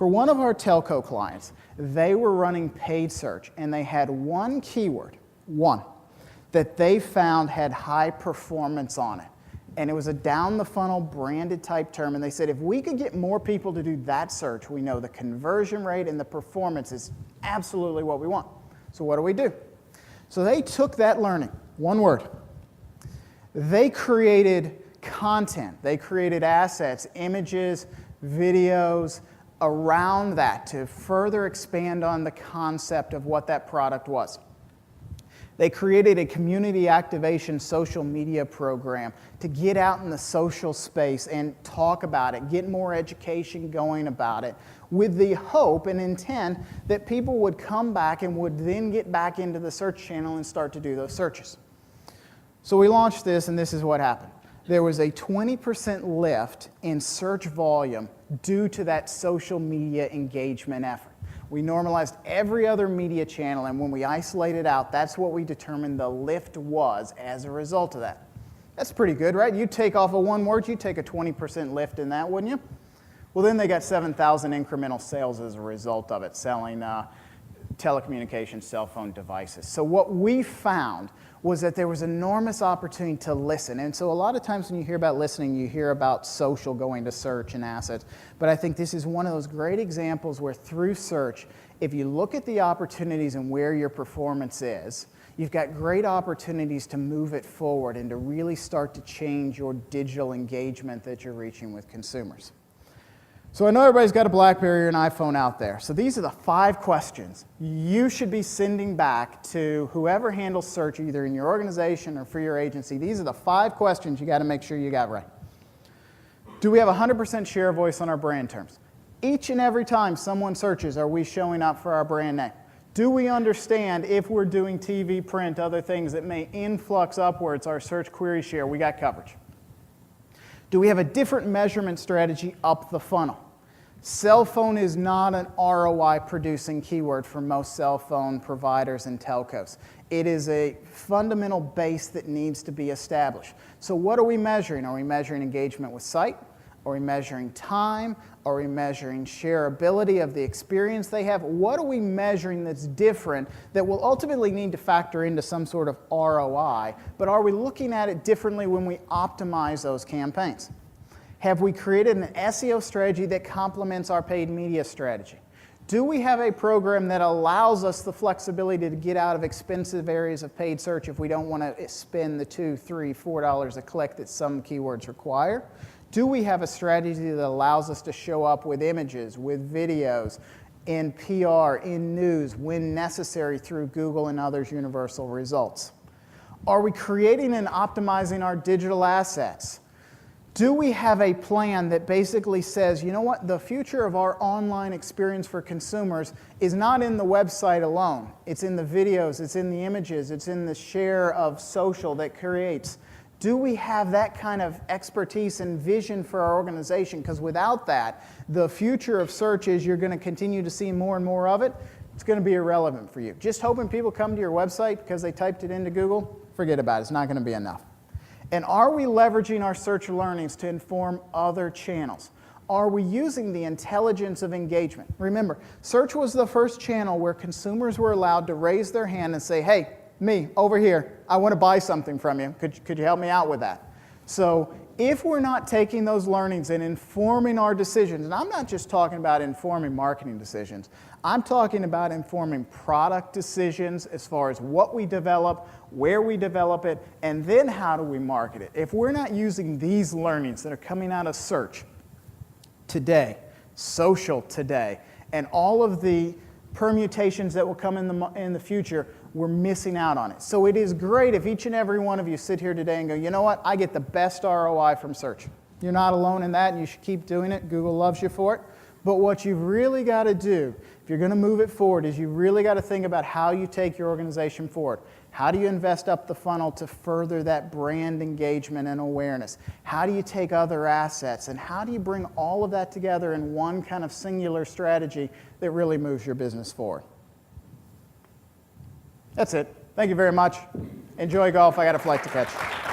For one of our telco clients, they were running paid search, and they had one keyword, that they found had high performance on it. And it was a down-the-funnel branded type term, and they said if we could get more people to do that search, we know the conversion rate and the performance is absolutely what we want. So what do? So they took that learning, one word. They created content. They created assets, images, videos around that to further expand on the concept of what that product was. They created a community activation social media program to get out in the social space and talk about it, get more education going about it, with the hope and intent that people would come back and would then get back into the search channel and start to do those searches. So we launched this, and this is what happened. There was a 20% lift in search volume due to that social media engagement effort. We normalized every other media channel, and when we isolated out, that's what we determined the lift was as a result of that. That's pretty good, right? You take off of one word, you take a 20% lift in that, wouldn't you? Well, then they got 7,000 incremental sales as a result of it, selling telecommunications, cell phone devices. So what we found was that there was enormous opportunity to listen. And so a lot of times when you hear about listening, you hear about social going to search and assets. But I think this is one of those great examples where through search, if you look at the opportunities and where your performance is, you've got great opportunities to move it forward and to really start to change your digital engagement that you're reaching with consumers. So I know everybody's got a BlackBerry or an iPhone out there. So these are the 5 questions you should be sending back to whoever handles search, either in your organization or for your agency. These are the 5 questions you got to make sure you got right. Do we have 100% share of voice on our brand terms? Each and every time someone searches, are we showing up for our brand name? Do we understand if we're doing TV, print, other things that may influx upwards our search query share, we got coverage? Do we have a different measurement strategy up the funnel? Cell phone is not an ROI producing keyword for most cell phone providers and telcos. It is a fundamental base that needs to be established. So what are we measuring? Are we measuring engagement with site? Are we measuring time? Are we measuring shareability of the experience they have? What are we measuring that's different that will ultimately need to factor into some sort of ROI? But are we looking at it differently when we optimize those campaigns? Have we created an SEO strategy that complements our paid media strategy? Do we have a program that allows us the flexibility to get out of expensive areas of paid search if we don't want to spend the $2, $3, $4 a click that some keywords require? Do we have a strategy that allows us to show up with images, with videos, in PR, in news, when necessary through Google and others' universal results? Are we creating and optimizing our digital assets? Do we have a plan that basically says, you know what, the future of our online experience for consumers is not in the website alone. It's in the videos, it's in the images, it's in the share of social that creates. Do we have that kind of expertise and vision for our organization? Because without that, the future of search is you're going to continue to see more and more of it. It's going to be irrelevant for you. Just hoping people come to your website because they typed it into Google, forget about it. It's not going to be enough. And are we leveraging our search learnings to inform other channels? Are we using the intelligence of engagement? Remember, search was the first channel where consumers were allowed to raise their hand and say, hey, me, over here, I want to buy something from you. Could you help me out with that? So if we're not taking those learnings and informing our decisions, and I'm not just talking about informing marketing decisions, I'm talking about informing product decisions as far as what we develop, where we develop it, and then how do we market it. If we're not using these learnings that are coming out of search today, social today, and all of the permutations that will come in the future, we're missing out on it. So it is great if each and every one of you sit here today and go, you know what, I get the best ROI from search. You're not alone in that, and you should keep doing it. Google loves you for it. But what you've really got to do, if you're going to move it forward, is you really got to think about how you take your organization forward. How do you invest up the funnel to further that brand engagement and awareness? How do you take other assets? And how do you bring all of that together in one kind of singular strategy that really moves your business forward? That's it. Thank you very much. Enjoy golf. I got a flight to catch.